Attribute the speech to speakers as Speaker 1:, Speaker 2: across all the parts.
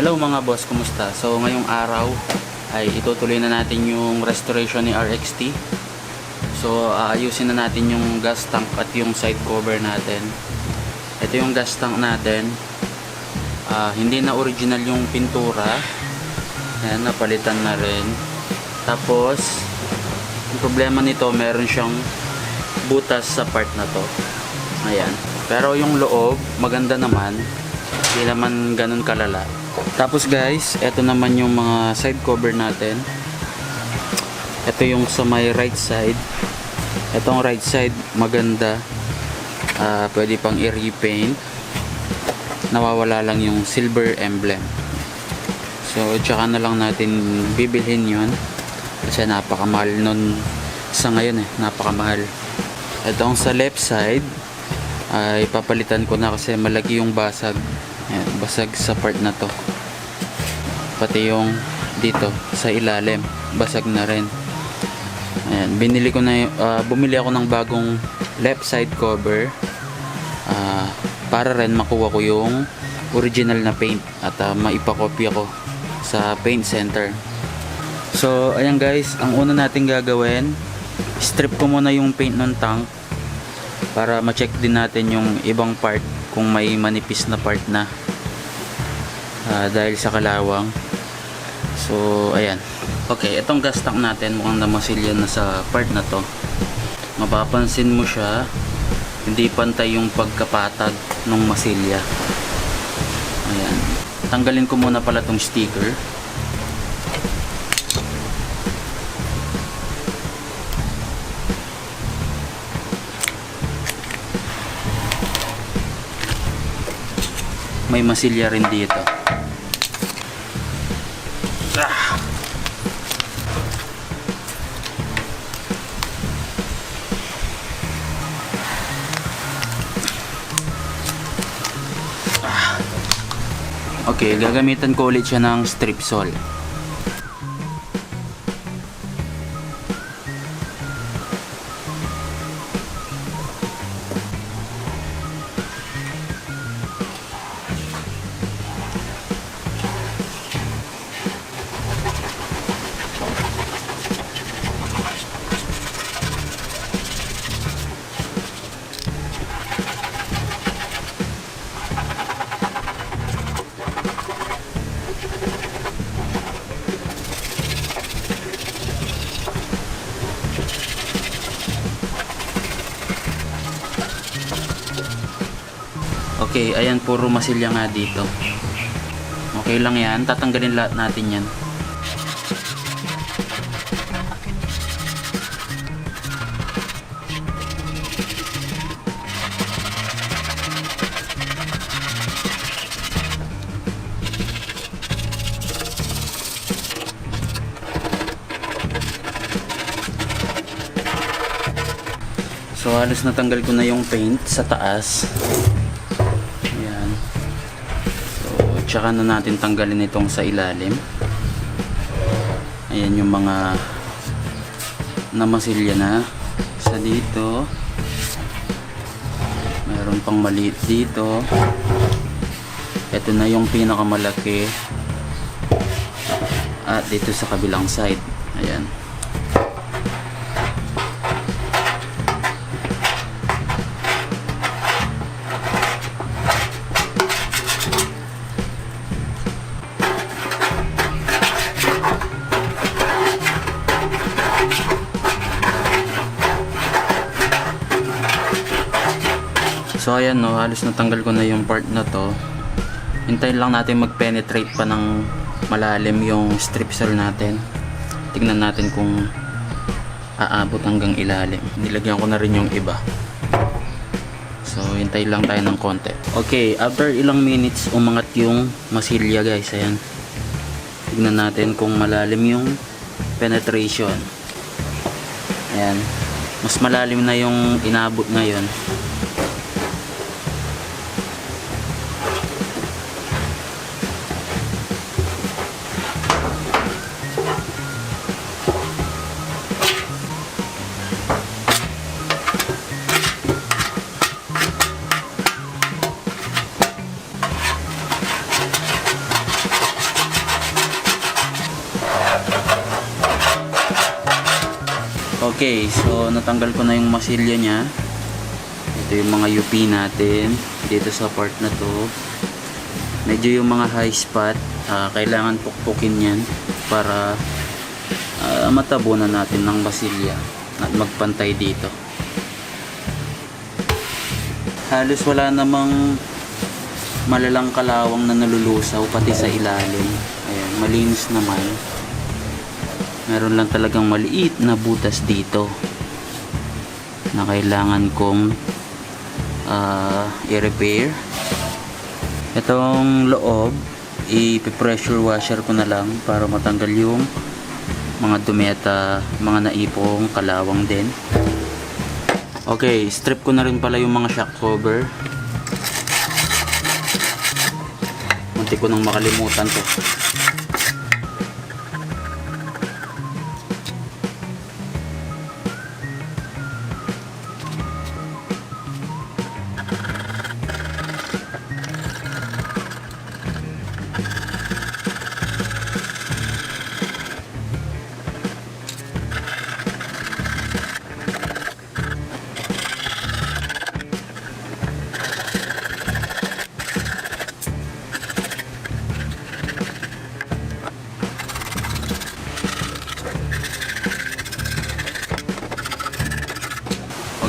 Speaker 1: Hello mga boss, kumusta? So ngayong araw ay itutuloy na natin yung restoration ni RXT. So aayusin na natin yung gas tank at yung side cover natin. Ito yung gas tank natin. Hindi na original yung pintura. Ayan, napalitan na rin. Tapos yung problema nito, meron siyang butas sa part na to. Ayan. Pero yung loob maganda naman. Hindi naman ganun kalala. Tapos guys, ito naman yung mga side cover natin. Ito yung sa may right side. Itong right side maganda. Pwede pang i-repaint. Nawawala lang yung silver emblem. So tsaka na lang natin bibilhin yun. Kasi napakamahal nun sa ngayon napakamahal. Itong sa left side ay papalitan ko na kasi malaki yung basag. Ayan, basag sa part na to. Pati yung dito sa ilalim basag na rin. Ayan, bumili ako ng bagong left side cover para rin makuha ko yung original na paint at maipakopya ko sa paint center. So ayan guys, ang una natin gagawin, strip ko muna yung paint ng tank para ma-check din natin yung ibang part kung may manipis na part na dahil sa kalawang. So ayan, okay, itong gas tank natin mukhang namasilya na sa part na to. Mapapansin mo siya, hindi pantay yung pagkapatag ng masilya. Ayan, tanggalin ko muna pala tong sticker. May masilya rin dito. Okay, gagamitan ko ulit siya ng Strip-Sol. Okay, ayan, puro masilya nga dito. Okay lang yan, tatanggalin lahat natin yan. So halos natanggal ko na yung paint sa taas. Tsaka na natin tanggalin itong sa ilalim. Ayan yung mga namasilya na sa dito. Mayroon pang maliit dito. Ito na yung pinakamalaki. At dito sa kabilang side. Ayan. So ayan, no, halos natanggal ko na yung part na to. Hintayin lang natin mag-penetrate pa ng malalim yung Strip-Sol natin. Tingnan natin kung aabot hanggang ilalim. Nilagyan ko na rin yung iba. So hintayin lang tayo ng konti. Okay, after ilang minutes umangat yung masilya guys. Ayan. Tignan natin kung malalim yung penetration. Ayan. Mas malalim na yung inabot ngayon. Okay, so natanggal ko na yung masilya niya. Ito yung mga UP natin dito sa part na to. Medyo yung mga high spot, kailangan pukpukin yan para matabunan natin ng masilya at magpantay dito. Halos wala namang malalang kalawang na nalulusaw pati sa ilalim. Ayan, malinis naman. Meron lang talagang maliit na butas dito na kailangan kong i-repair. Itong loob, i-pressure washer ko na lang para matanggal yung mga dumi at mga naipong kalawang din. Okay, strip ko na rin pala yung mga shock cover. Munti ko nang makalimutan to.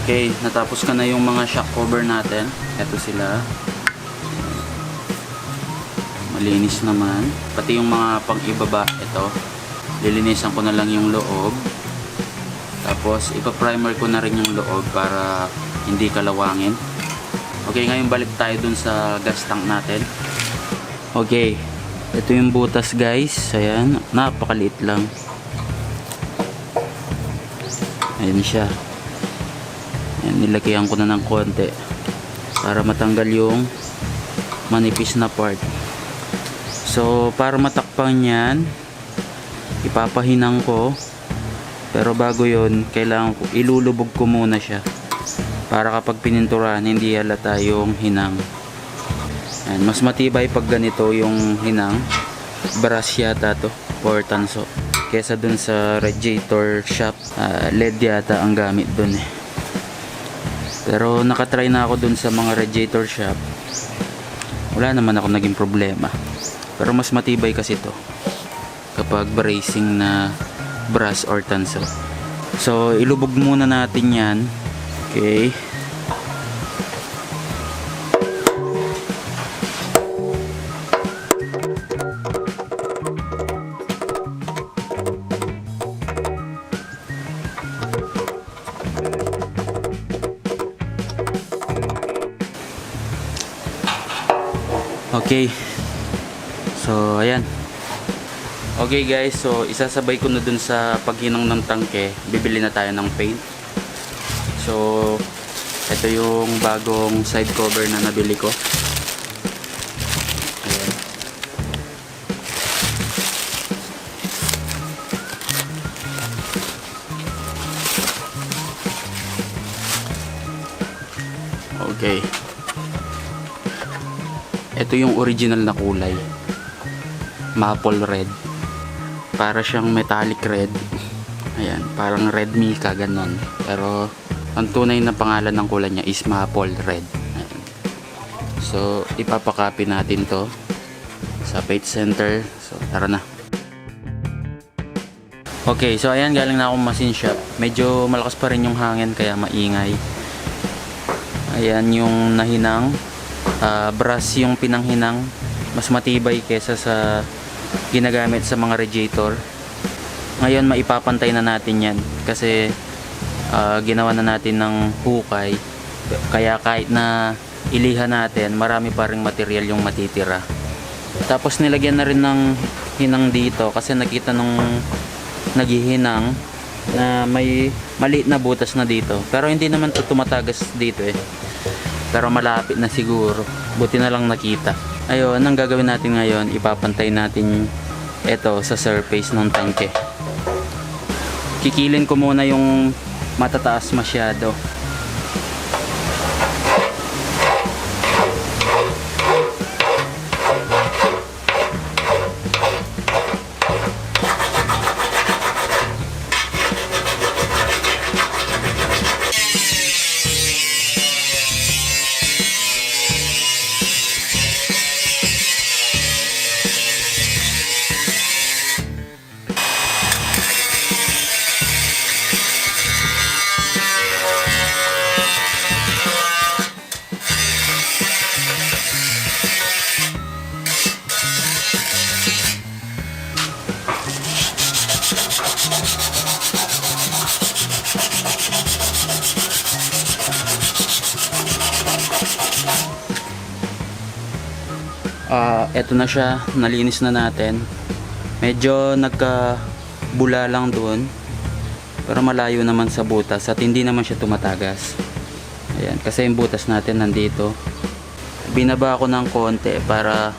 Speaker 1: Okay, natapos ka na yung mga shock cover natin. Ito sila. Malinis naman. Pati yung mga pang-ibaba, ito. Lilinisan ko na lang yung loob. Tapos, ipa-primer ko na rin yung loob para hindi kalawangin. Okay, ngayon balik tayo dun sa gas tank natin. Okay, ito yung butas guys. Ayan, napakaliit lang. Ayan siya. Ayan, nilagyan ko na ng konti para matanggal yung manipis na part. So para matakpan yan, ipapahinang ko, pero bago yon kailangan ko ilulubog ko muna siya para kapag pininturahan hindi halata yung hinang. Ayan, mas matibay pag ganito yung hinang. Brass yata to or tanso kesa dun sa radiator shop. LED yata ang gamit dun eh. Pero nakatry na ako dun sa mga radiator shop. Wala naman ako naging problema. Pero mas matibay kasi to kapag bracing na brass or tanso. So ilubog muna natin yan. Okay. Okay. So, ayan. Okay guys, so isasabay ko na dun sa paghinang ng tangke. Bibili na tayo ng paint. So, ito yung bagong side cover na nabili ko. Ayan. Okay. Ito yung original na kulay. Maple red. Para siyang metallic red. Ayan, parang red mica ganon. Pero ang tunay na pangalan ng kulay niya is maple red. Ayan. So ipapakopy natin to sa paint center. So tara na. Okay, so ayan, galing na akong machine shop. Medyo malakas pa rin yung hangin kaya maingay. Ayan yung nahinang. Brass yung pinanghinang, mas matibay kesa sa ginagamit sa mga radiator. Ngayon maipapantay na natin yan kasi ginawa na natin ng hukay, kaya kahit na ilihan natin marami pa ring material yung matitira. Tapos nilagyan na rin ng hinang dito kasi nakita nung naghihinang na may maliit na butas na dito, pero hindi naman to tumatagas dito eh. Pero malapit na siguro. Buti na lang nakita. Ayun, ang gagawin natin ngayon, ipapantay natin ito sa surface ng tangke. Kikilin ko muna yung matataas masyado. Eto na siya, nalinis na natin. Medyo nagkabula lang doon, pero malayo naman sa butas at hindi naman siya tumatagas. Ayan, kasi yung butas natin nandito. Binaba ko ng konti para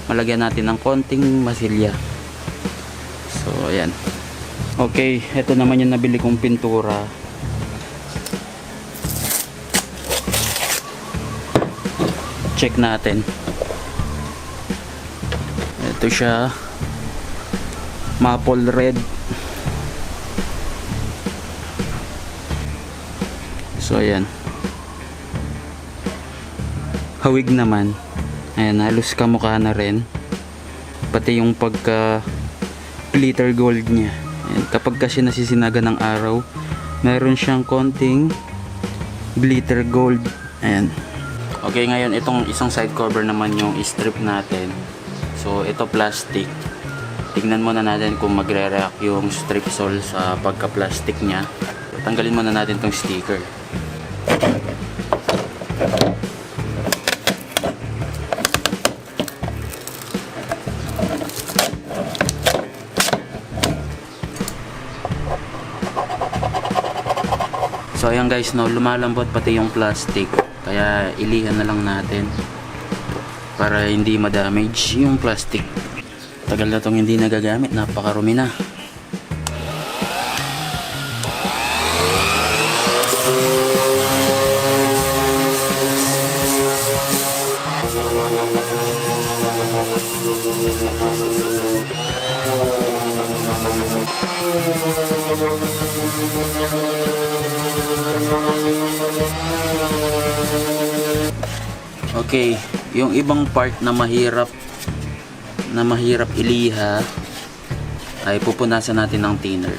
Speaker 1: malagyan natin ng konting masilya. So ayan. Okay, ito naman yung nabili kong pintura. Check natin. Ito siya, maple red. So ayan, hawig naman. Ayan, halos kamukha na rin, pati yung pagka glitter gold nya. Ayan, kapag kasi nasisinaga ng araw, meron siyang konting glitter gold. Ayan. Okay, ngayon itong isang side cover naman yung strip natin. So ito plastic. Tignan muna natin kung magre-react yung strip sole sa pagka-plastic nya. Tanggalin muna natin tong sticker. So ayan guys, no, lumalambot pati yung plastic. Kaya ilihan na lang natin para hindi ma-damage yung plastic. Tagal na tong hindi nagagamit, napakarumi na. Okay, yung ibang part na mahirap iliha ay pupunasan natin ng thinner.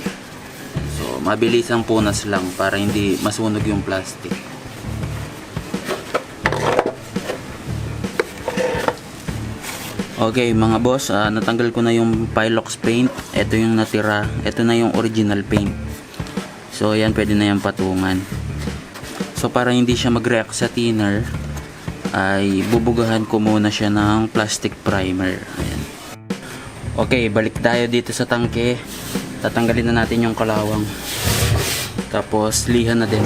Speaker 1: So mabilis ang punas lang para hindi masunog yung plastic. Okay mga boss, natanggal ko na yung Pilox paint. Ito yung natira, ito na yung original paint. So yan, pwede na yung patungan. So para hindi siya mag-react sa thinner, ay bubugahan ko muna siya ng plastic primer. Ayan. Okay, balik tayo dito sa tangke. Tatanggalin na natin yung kalawang, tapos lihan na din.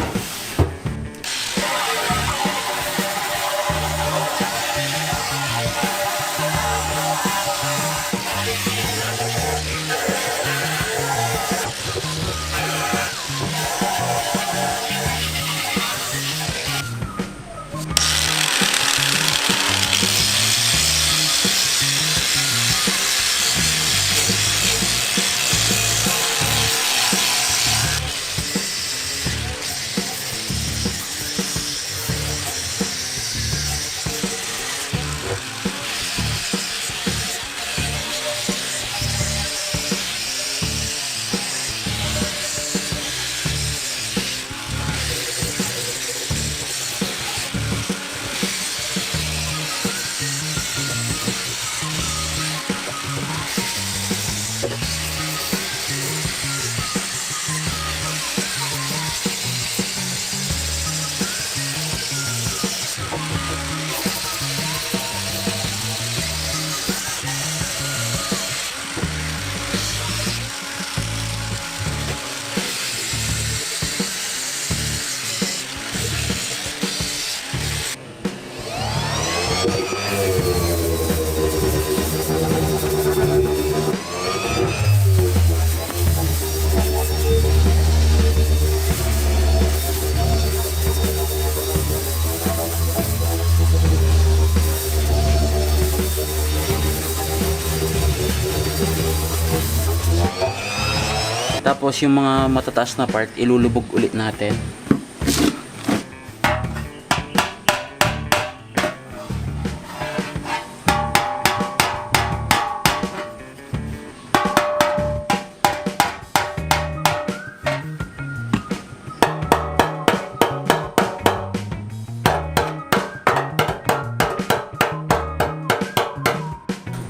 Speaker 1: Tapos yung mga matataas na part, ilulubog ulit natin.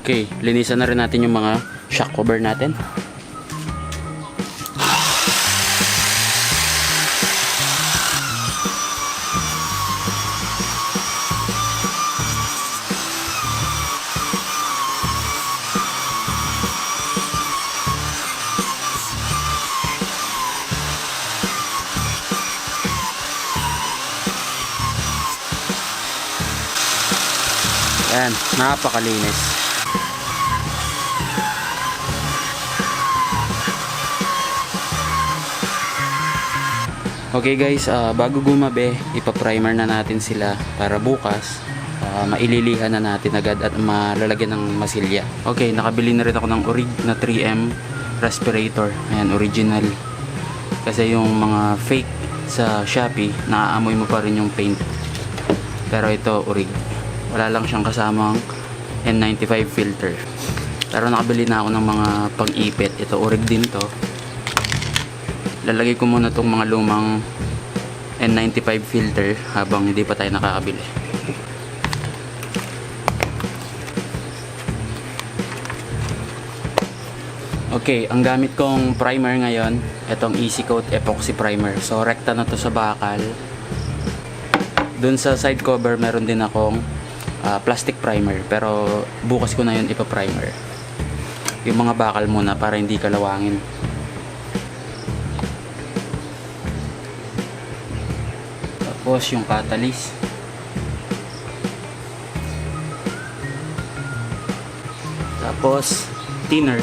Speaker 1: Okay, linisan na rin natin yung mga shock cover natin. Ayan, napakalinis. Okay guys, bago gumabi, ipa-primer na natin sila para bukas maililihan na natin agad at malalagyan ng masilya. Okay, nakabili na rin ako ng Orig na 3M respirator. Ayan, original. Kasi yung mga fake sa Shopee, naaamoy mo pa rin yung paint. Pero ito, Orig. Wala lang siyang kasamang N95 filter. Pero nakabili na ako ng mga pang-ipit. Ito, Orig din to. Lalagay ko muna tong mga lumang N95 filter habang hindi pa tayo nakakabili. Okay, ang gamit kong primer ngayon, itong Easy Coat Epoxy Primer. So, rekta na to sa bakal. Dun sa side cover, meron din akong plastic primer. Pero, bukas ko na yun ipa-primer. Yung mga bakal muna para hindi kalawangin. Tapos, yung catalyst. Tapos, thinner.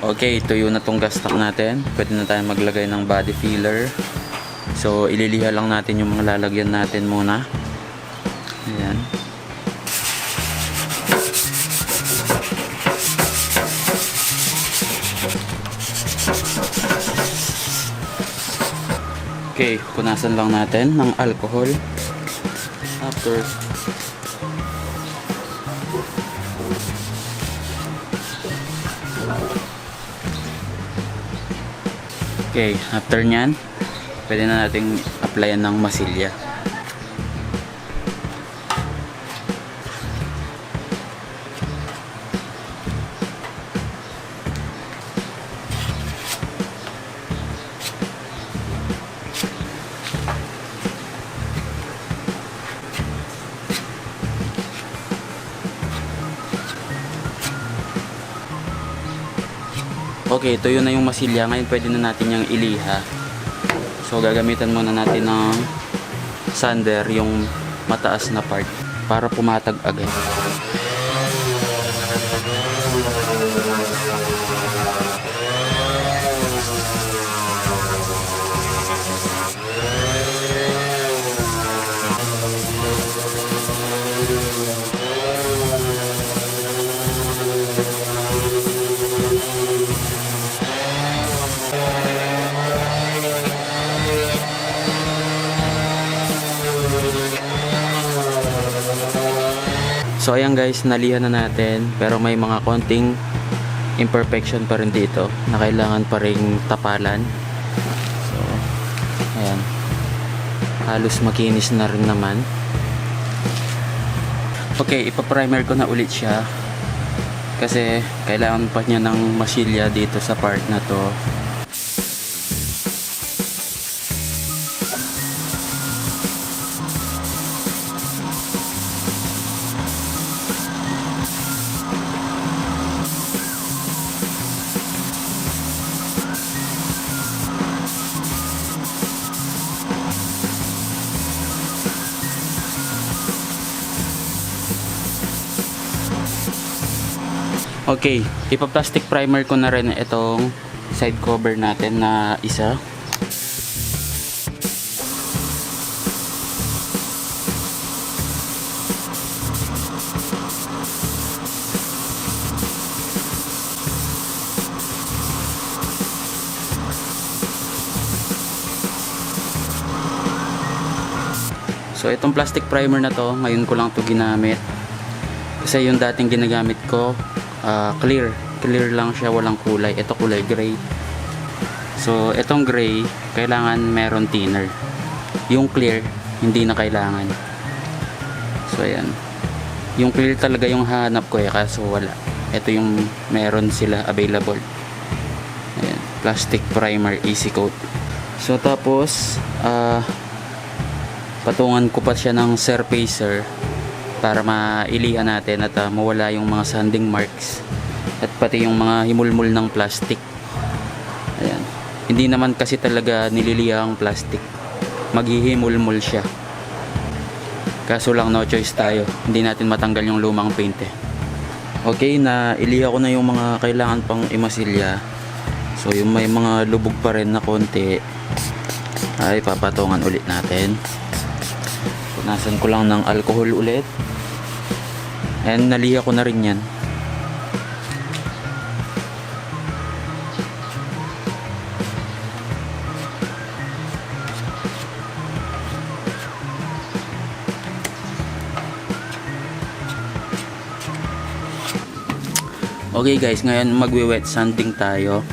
Speaker 1: Okay, tuyo na tong gas tank natin. Pwede na tayo maglagay ng body filler. So, ililiha lang natin yung mga lalagyan natin muna. Ayan. Okay, punasan lang natin ng alcohol. After okay, after nyan, pwede na nating applyan ng masilya. Okay, tuyo na yung masilya. Ngayon pwede na natin yung iliha. So gagamitan muna natin ng sander, yung mataas na part, para pumatag agad. So ayan guys, nalihan na natin, pero may mga konting imperfection pa rin dito na kailangan pa ring tapalan. So ayan, halos makinis na rin naman. Okay, ipaprimer ko na ulit siya kasi kailangan pa niya ng masilya dito sa part na to. Okay, ipa-plastic primer ko na rin itong side cover natin na isa. So itong plastic primer na to, ngayon ko lang to ginamit. Kasi yung dating ginagamit ko, clear lang siya, walang kulay. Ito kulay gray. So itong gray, kailangan meron thinner. Yung clear, hindi na kailangan. So ayan. Yung clear talaga yung hanap ko kaso wala. Ito yung meron sila available. Ayan, plastic primer easy coat. So tapos patungan ko pa siya ng surfacer para mailihan natin at mawala yung mga sanding marks at pati yung mga himulmul ng plastic. Ayan. Hindi naman kasi talaga nililiha ang plastic, maghihimulmul siya, kaso lang no choice tayo, hindi natin matanggal yung lumang paint Okay, na iliha ko na yung mga kailangan pang imasilya. So yung may mga lubog pa rin na konti ay papatungan ulit natin. Punasan ko lang ng alcohol ulit. And naliha ko na rin yan. Okay guys, ngayon magwe-wet sanding tayo.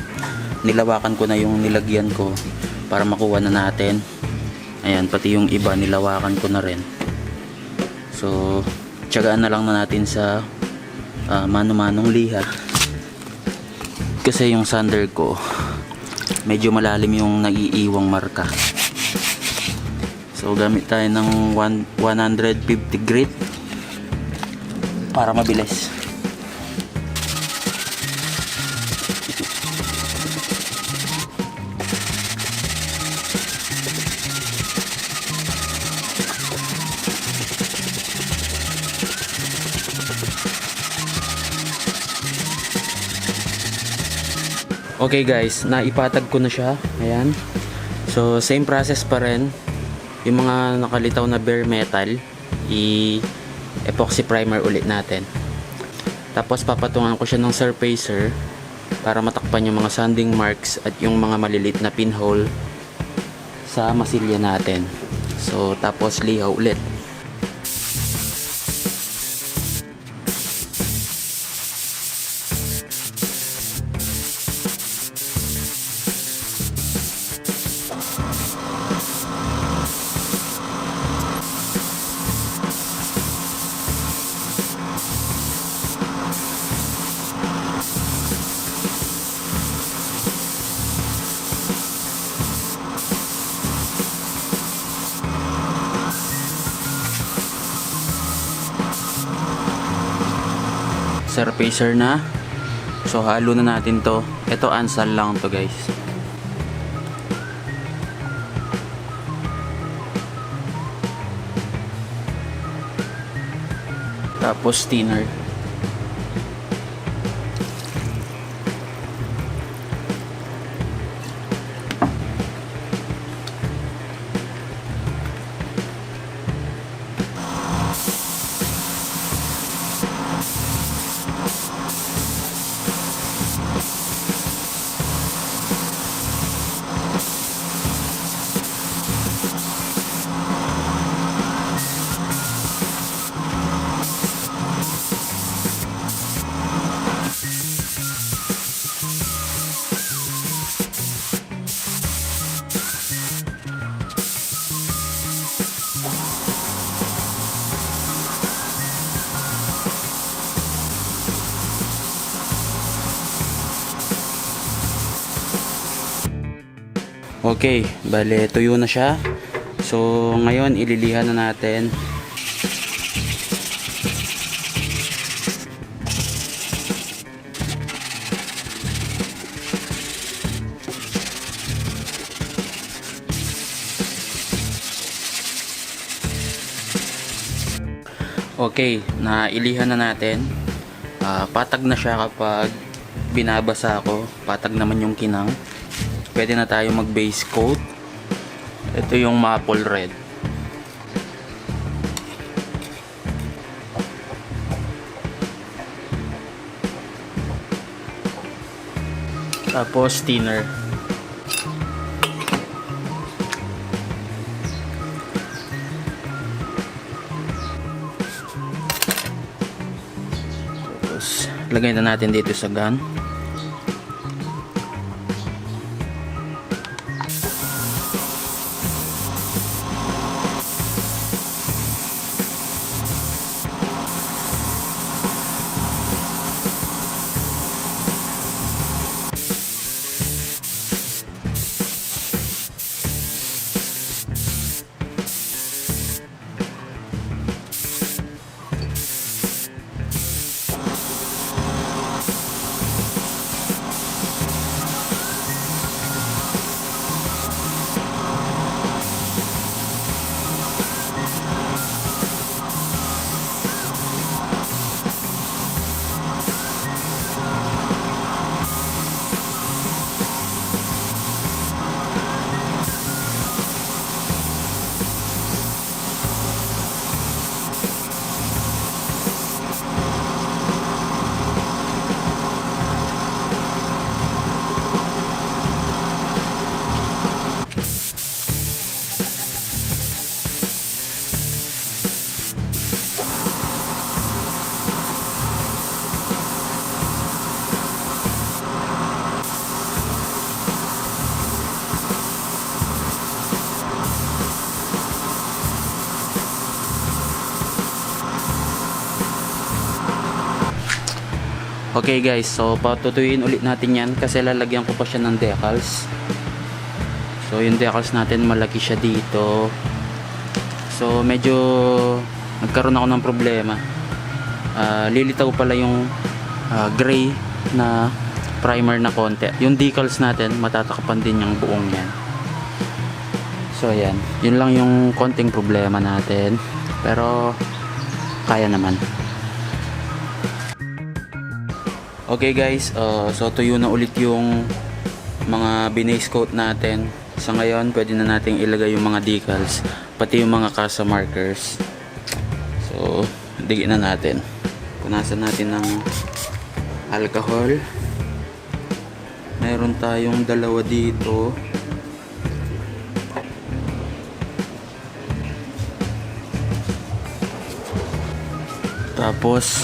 Speaker 1: Nilawakan ko na yung nilagyan ko para makuha na natin. Ayan, pati yung iba nilawakan ko na rin. So tiyagaan na lang na natin sa mano-manong liha. Kasi yung sander ko medyo malalim yung naiiwang marka. So gamit tayo ng 150 grit para mabilis. Okay guys, naipatag ko na siya. Ayan. So same process pa rin. Yung mga nakalitaw na bare metal, epoxy primer ulit natin. Tapos papatungan ko siya ng surfacer para matakpan yung mga sanding marks at yung mga malilit na pinhole sa masilya natin. So tapos lihaw ulit. Surfacer na. So halo na natin to. Ito ansal lang to guys. Tapos thinner. Okay, bale tuyo na siya. So ngayon ililihan na natin. Okay, nailihan na natin. Patag na siya kapag binabasa ko. Patag naman yung kinang. Pwede na tayo mag base coat. Ito yung maple red. Tapos thinner. Tapos lagay na natin dito sa gun. Okay guys, so patutuyuin ulit natin yan kasi lalagyan ko pa siya ng decals. So yung decals natin malaki siya dito. So medyo nagkaroon ako ng problema. Lilitaw pala yung gray na primer na konti. Yung decals natin matatakpan din yung buong yan. So ayan, yun lang yung konting problema natin. Pero kaya naman. Okay guys, so tuyo na ulit yung mga binase coat natin. So ngayon, pwede na nating ilagay yung mga decals, pati yung mga casa markers. So, digin na natin. Punasan natin ng alcohol. Meron tayong dalawa dito. Tapos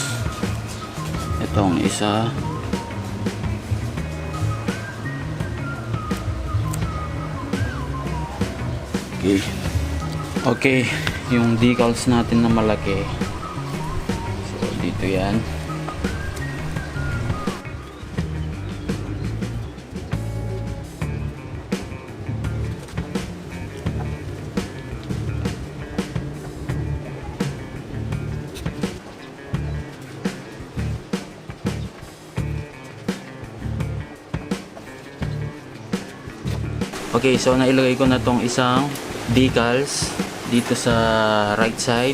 Speaker 1: itong isa. Okay. Okay, yung decals natin na malaki. So dito 'yan. Okay, so nailagay ko na tong isang decals dito sa right side,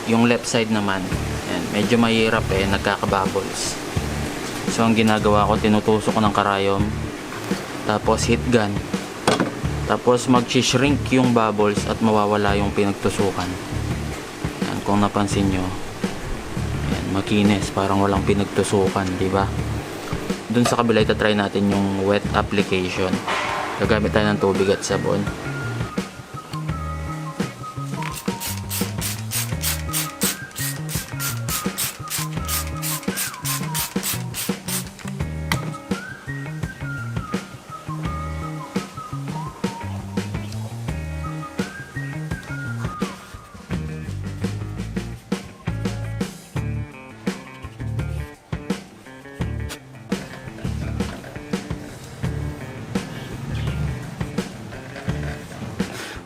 Speaker 1: yung left side naman. Ayan, medyo mahirap nagkaka-bubbles. So ang ginagawa ko, tinutusok ko ng karayom, tapos heat gun, tapos mag-shrink yung bubbles at mawawala yung pinagtusukan. Ayan, kung napansin nyo, ayan, makinis, parang walang pinagtusukan, di ba? Dun sa kabila, itatry natin yung wet application. Gagamit tayo ng tubig at sabon.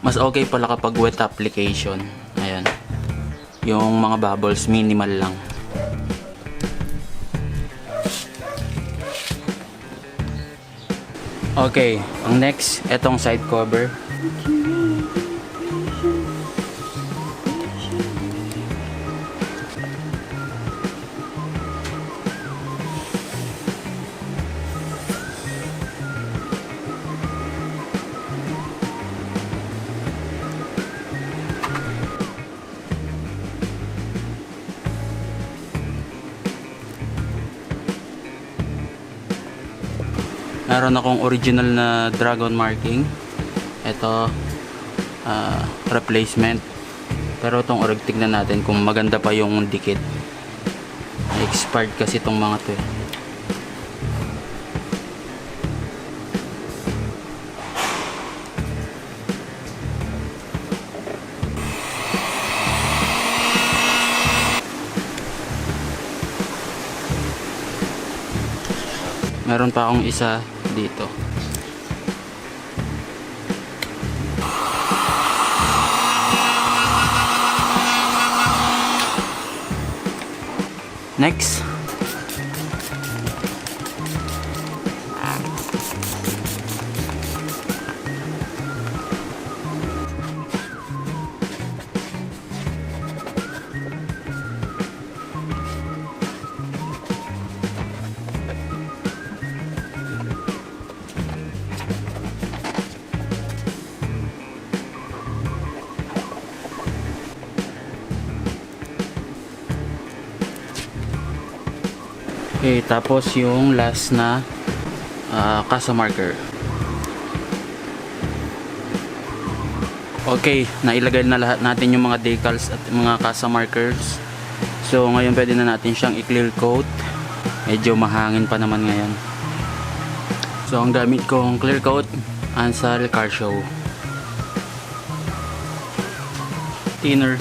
Speaker 1: Mas okay pala kapag wet application. Ayan. Yung mga bubbles minimal lang. Okay, ang next, etong side cover. Meron akong original na dragon marking. Ito, replacement. Pero itong org, tignan natin kung maganda pa yung dikit. Expired kasi itong mga to eh. Meron pa akong isa dito. Next. Okay, tapos yung last na kasa marker. Okay, nailagay na lahat natin yung mga decals at mga kasa markers. So ngayon pwede na natin siyang i-clear coat. Medyo mahangin pa naman ngayon. So ang gamit kong clear coat, Ansal Car Show. Thinner.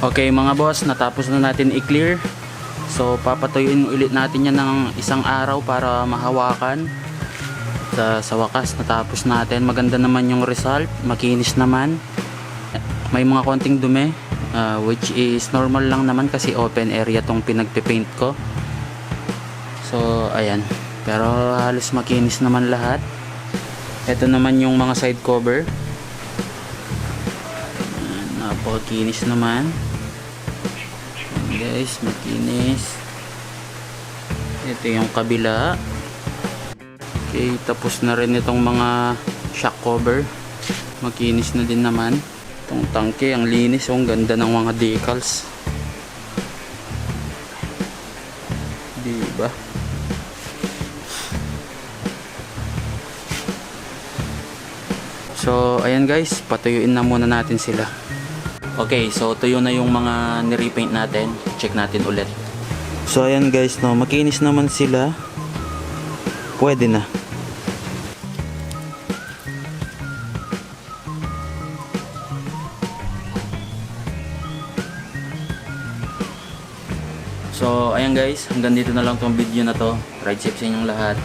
Speaker 1: Okay mga boss, natapos na natin i-clear. So papatuyuin ulit natin yan ng isang araw para mahawakan. Sa wakas natapos natin. Maganda naman yung result, makinis naman. May mga konting dumi, which is normal lang naman kasi open area tong pinagpipaint ko. So ayan, pero halos makinis naman lahat. Ito naman yung mga side cover. Napakakinis naman guys, makinis. Ito yung kabila. Okay, tapos na rin itong mga shock cover, makinis na din naman. Itong tangke, ang linis, ang ganda ng mga decals, diba? So ayan guys, patuyuin na muna natin sila. Okay, so tuyo na yung mga nirepaint natin. Check natin ulit. So ayan guys, no, makinis naman sila. Pwede na. So ayan guys, hanggang dito na lang tong video na to. Ride safe sa inyong lahat.